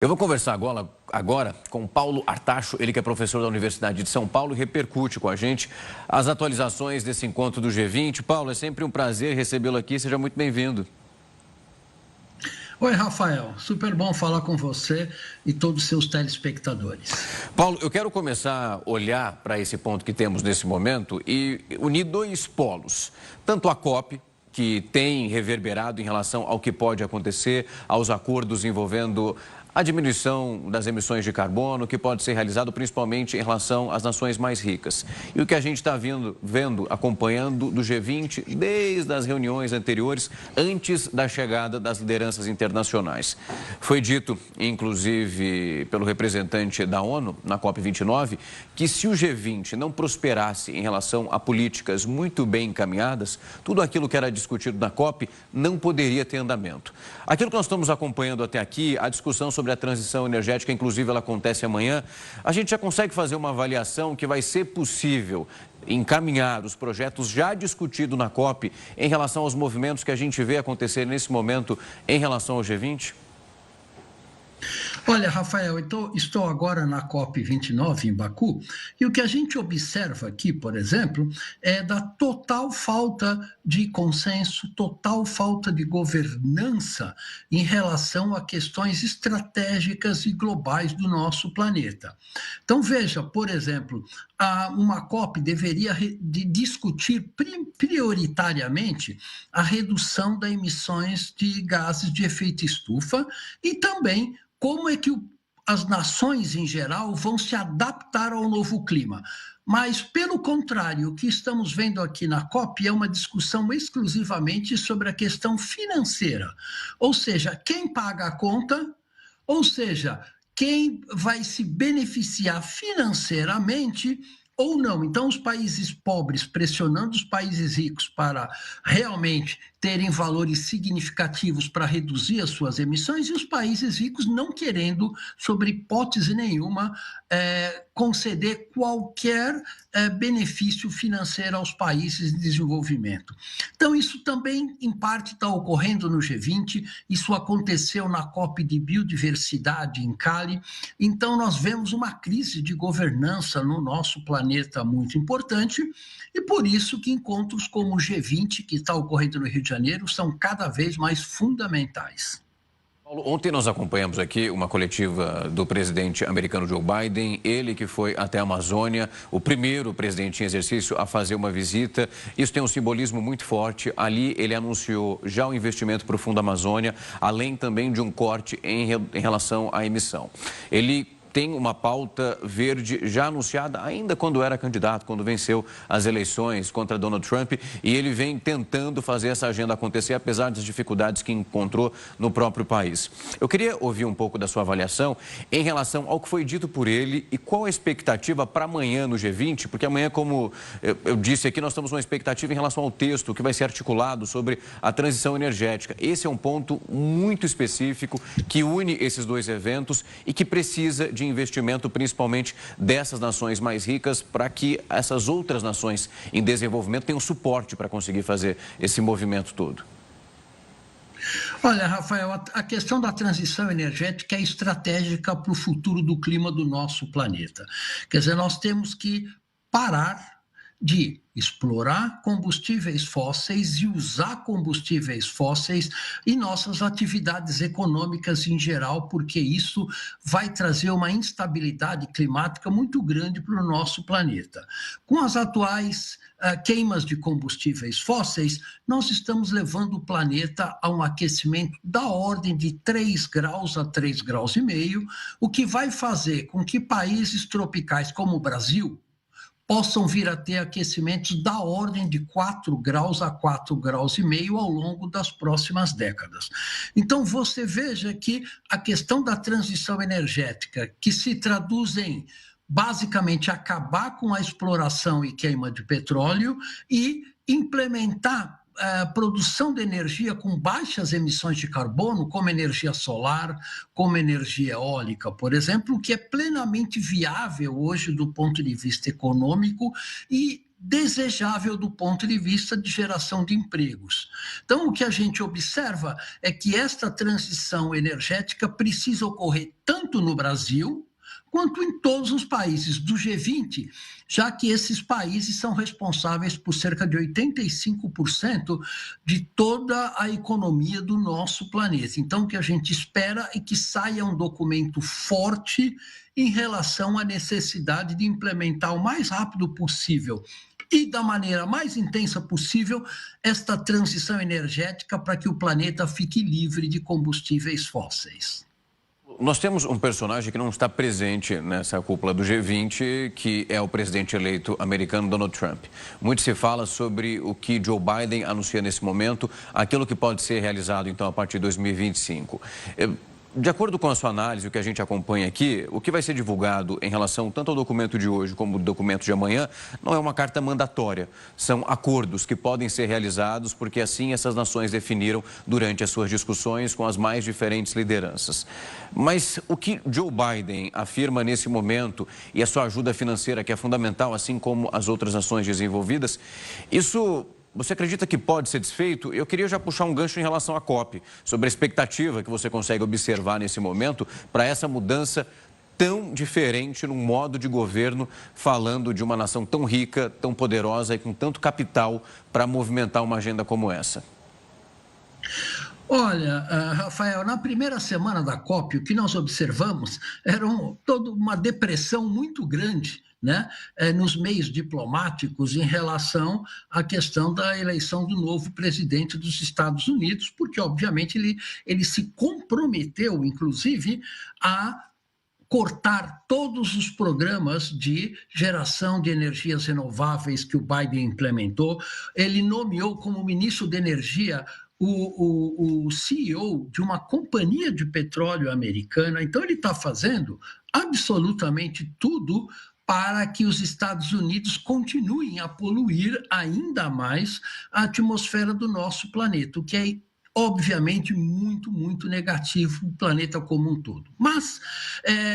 Eu vou conversar agora com Paulo Artacho, ele que é professor da Universidade de São Paulo e repercute com a gente as atualizações desse encontro do G20. Paulo, é sempre um prazer recebê-lo aqui, seja muito bem-vindo. Oi, Rafael, super bom falar com você e todos os seus telespectadores. Paulo, eu quero começar a olhar para esse ponto que temos nesse momento e unir dois polos, tanto a COP, que tem reverberado em relação ao que pode acontecer, aos acordos envolvendo a diminuição das emissões de carbono, que pode ser realizado principalmente em relação às nações mais ricas. E o que a gente está vendo, acompanhando do G20 desde as reuniões anteriores, antes da chegada das lideranças internacionais. Foi dito, inclusive, pelo representante da ONU, na COP29, que se o G20 não prosperasse em relação a políticas muito bem encaminhadas, tudo aquilo que era discutido na COP não poderia ter andamento. Aquilo que nós estamos acompanhando até aqui, a discussão sobre a transição energética, inclusive ela acontece amanhã, a gente já consegue fazer uma avaliação que vai ser possível encaminhar os projetos já discutidos na COP em relação aos movimentos que a gente vê acontecer nesse momento em relação ao G20? Olha, Rafael, estou agora na COP29 em Baku, e o que a gente observa aqui, por exemplo, é da total falta de consenso, total falta de governança em relação a questões estratégicas e globais do nosso planeta. Então, veja, por exemplo, uma COP deveria discutir prioritariamente a redução das emissões de gases de efeito estufa e também como é que as nações em geral vão se adaptar ao novo clima. Mas, pelo contrário, o que estamos vendo aqui na COP é uma discussão exclusivamente sobre a questão financeira. Ou seja, quem paga a conta, ou seja, quem vai se beneficiar financeiramente ou não. Então, os países pobres pressionando os países ricos para realmente terem valores significativos para reduzir as suas emissões e os países ricos não querendo, sobre hipótese nenhuma, conceder qualquer benefício financeiro aos países de desenvolvimento. Então, isso também, em parte, está ocorrendo no G20, isso aconteceu na COP de Biodiversidade em Cali. Então, nós vemos uma crise de governança no nosso planeta muito importante, e por isso que encontros como o G20, que está ocorrendo no Rio de Janeiro, são cada vez mais fundamentais. Paulo, ontem nós acompanhamos aqui uma coletiva do presidente americano Joe Biden, ele que foi até a Amazônia, o primeiro presidente em exercício a fazer uma visita. Isso tem um simbolismo muito forte. Ali ele anunciou já o investimento para o Fundo Amazônia, além também de um corte em relação à emissão. Ele tem uma pauta verde já anunciada ainda quando era candidato, quando venceu as eleições contra Donald Trump, e ele vem tentando fazer essa agenda acontecer, apesar das dificuldades que encontrou no próprio país. Eu queria ouvir um pouco da sua avaliação em relação ao que foi dito por ele e qual a expectativa para amanhã no G20, porque amanhã, como eu disse aqui, nós estamos uma expectativa em relação ao texto que vai ser articulado sobre a transição energética. Esse é um ponto muito específico que une esses dois eventos e que precisa de investimento, principalmente dessas nações mais ricas, para que essas outras nações em desenvolvimento tenham suporte para conseguir fazer esse movimento todo. Olha, Rafael, a questão da transição energética é estratégica para o futuro do clima do nosso planeta. Quer dizer, nós temos que parar de explorar combustíveis fósseis e usar combustíveis fósseis em nossas atividades econômicas em geral, porque isso vai trazer uma instabilidade climática muito grande para o nosso planeta. Com as atuais queimas de combustíveis fósseis, nós estamos levando o planeta a um aquecimento da ordem de 3 graus a 3,5 graus, o que vai fazer com que países tropicais como o Brasil possam vir a ter aquecimentos da ordem de 4 graus a 4,5 graus ao longo das próximas décadas. Então, você veja que a questão da transição energética, que se traduz em, basicamente, acabar com a exploração e queima de petróleo e implementar produção de energia com baixas emissões de carbono, como energia solar, como energia eólica, por exemplo, que é plenamente viável hoje do ponto de vista econômico e desejável do ponto de vista de geração de empregos. Então, o que a gente observa é que esta transição energética precisa ocorrer tanto no Brasil quanto em todos os países do G20, já que esses países são responsáveis por cerca de 85% de toda a economia do nosso planeta. Então, o que a gente espera é que saia um documento forte em relação à necessidade de implementar o mais rápido possível e da maneira mais intensa possível esta transição energética para que o planeta fique livre de combustíveis fósseis. Nós temos um personagem que não está presente nessa cúpula do G20, que é o presidente eleito americano Donald Trump. Muito se fala sobre o que Joe Biden anuncia nesse momento, aquilo que pode ser realizado então a partir de 2025. De acordo com a sua análise, o que a gente acompanha aqui, o que vai ser divulgado em relação tanto ao documento de hoje como ao documento de amanhã, não é uma carta mandatória. São acordos que podem ser realizados porque assim essas nações definiram durante as suas discussões com as mais diferentes lideranças. Mas o que Joe Biden afirma nesse momento e a sua ajuda financeira, que é fundamental, assim como as outras nações desenvolvidas, isso... Você acredita que pode ser desfeito? Eu queria já puxar um gancho em relação à COP, sobre a expectativa que você consegue observar nesse momento para essa mudança tão diferente no modo de governo, falando de uma nação tão rica, tão poderosa e com tanto capital para movimentar uma agenda como essa. Olha, Rafael, na primeira semana da COP, o que nós observamos era toda uma depressão muito grande, né, nos meios diplomáticos em relação à questão da eleição do novo presidente dos Estados Unidos, porque, obviamente, ele se comprometeu, inclusive, a cortar todos os programas de geração de energias renováveis que o Biden implementou. Ele nomeou como ministro de Energia o CEO de uma companhia de petróleo americana. Então, ele está fazendo absolutamente tudo para que os Estados Unidos continuem a poluir ainda mais a atmosfera do nosso planeta, o que é obviamente muito, muito negativo para o planeta como um todo. Mas,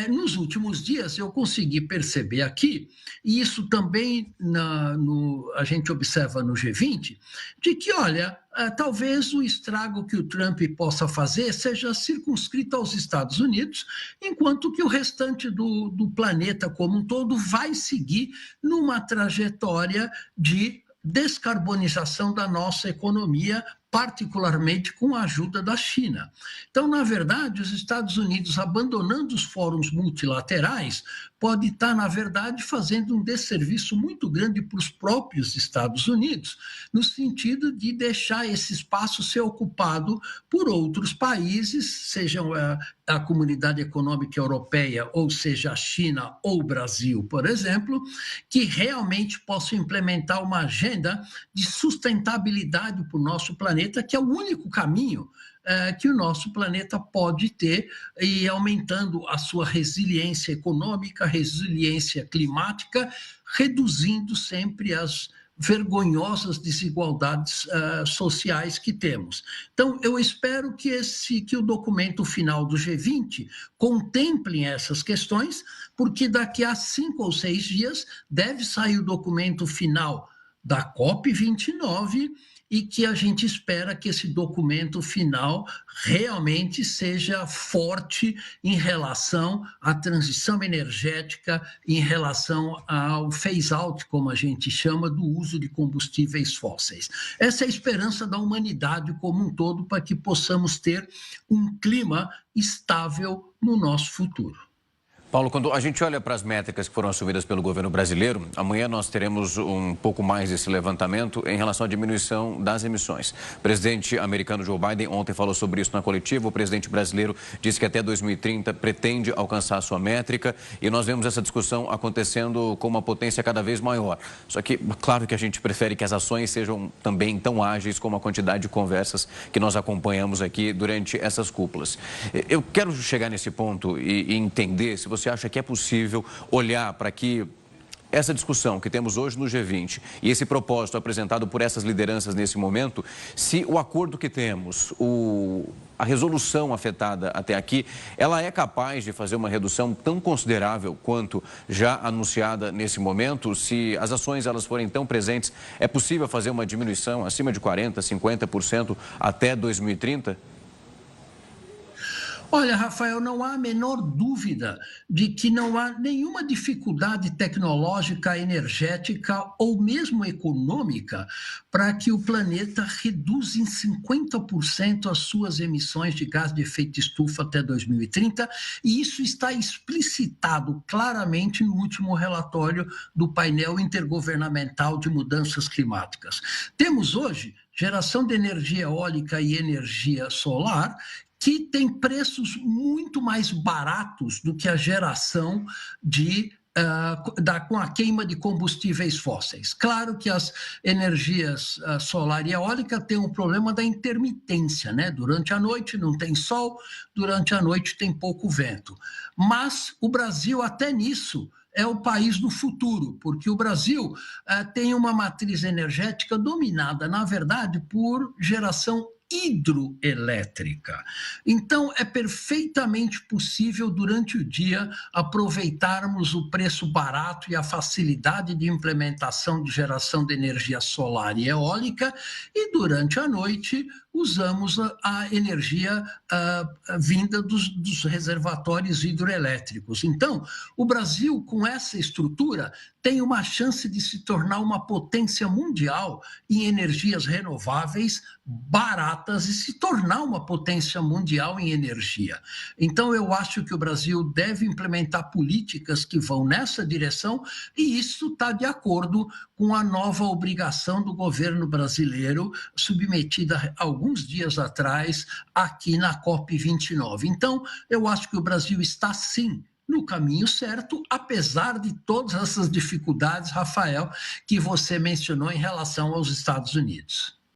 nos últimos dias, eu consegui perceber aqui, e isso também a gente observa no G20, de que, olha, talvez o estrago que o Trump possa fazer seja circunscrito aos Estados Unidos, enquanto que o restante do planeta como um todo vai seguir numa trajetória de descarbonização da nossa economia, particularmente com a ajuda da China. Então, na verdade, os Estados Unidos, abandonando os fóruns multilaterais, pode estar, na verdade, fazendo um desserviço muito grande para os próprios Estados Unidos, no sentido de deixar esse espaço ser ocupado por outros países, sejam a Comunidade Econômica Europeia, ou seja, a China ou o Brasil, por exemplo, que realmente possam implementar uma agenda de sustentabilidade para o nosso planeta, que é o único caminho que o nosso planeta pode ter, e aumentando a sua resiliência econômica, resiliência climática, reduzindo sempre as vergonhosas desigualdades sociais que temos. Então, eu espero que o documento final do G20 contemple essas questões, porque daqui a 5 ou 6 dias deve sair o documento final da COP29, e que a gente espera que esse documento final realmente seja forte em relação à transição energética, em relação ao phase-out, como a gente chama, do uso de combustíveis fósseis. Essa é a esperança da humanidade como um todo, para que possamos ter um clima estável no nosso futuro. Paulo, quando a gente olha para as métricas que foram assumidas pelo governo brasileiro, amanhã nós teremos um pouco mais desse levantamento em relação à diminuição das emissões. O presidente americano Joe Biden ontem falou sobre isso na coletiva. O presidente brasileiro disse que até 2030 pretende alcançar a sua métrica, e nós vemos essa discussão acontecendo com uma potência cada vez maior. Só que, claro que a gente prefere que as ações sejam também tão ágeis como a quantidade de conversas que nós acompanhamos aqui durante essas cúpulas. Eu quero chegar nesse ponto e entender se você acha que é possível olhar para que essa discussão que temos hoje no G20 e esse propósito apresentado por essas lideranças nesse momento, se o acordo que temos, a resolução afetada até aqui, ela é capaz de fazer uma redução tão considerável quanto já anunciada nesse momento? Se as ações elas forem tão presentes, é possível fazer uma diminuição acima de 40%, 50% até 2030? Olha, Rafael, não há a menor dúvida de que não há nenhuma dificuldade tecnológica, energética ou mesmo econômica para que o planeta reduza em 50% as suas emissões de gás de efeito estufa até 2030, e isso está explicitado claramente no último relatório do painel intergovernamental de mudanças climáticas. Temos hoje geração de energia eólica e energia solar, que tem preços muito mais baratos do que a geração com a queima de combustíveis fósseis. Claro que as energias solar e eólica têm um problema da intermitência, né? Durante a noite não tem sol, durante a noite tem pouco vento. Mas o Brasil, até nisso, é o país do futuro, porque o Brasil tem uma matriz energética dominada, na verdade, por geração hidroelétrica. Então, é perfeitamente possível, durante o dia, aproveitarmos o preço barato e a facilidade de implementação de geração de energia solar e eólica, e durante a noite usamos a energia vinda dos reservatórios hidroelétricos. Então, o Brasil, com essa estrutura, tem uma chance de se tornar uma potência mundial em energias renováveis, baratas, e se tornar uma potência mundial em energia. Então, eu acho que o Brasil deve implementar políticas que vão nessa direção, e isso está de acordo com a nova obrigação do governo brasileiro, submetida alguns dias atrás aqui na COP29. Então, eu acho que o Brasil está, sim, no caminho certo, apesar de todas essas dificuldades, Rafael, que você mencionou em relação aos Estados Unidos.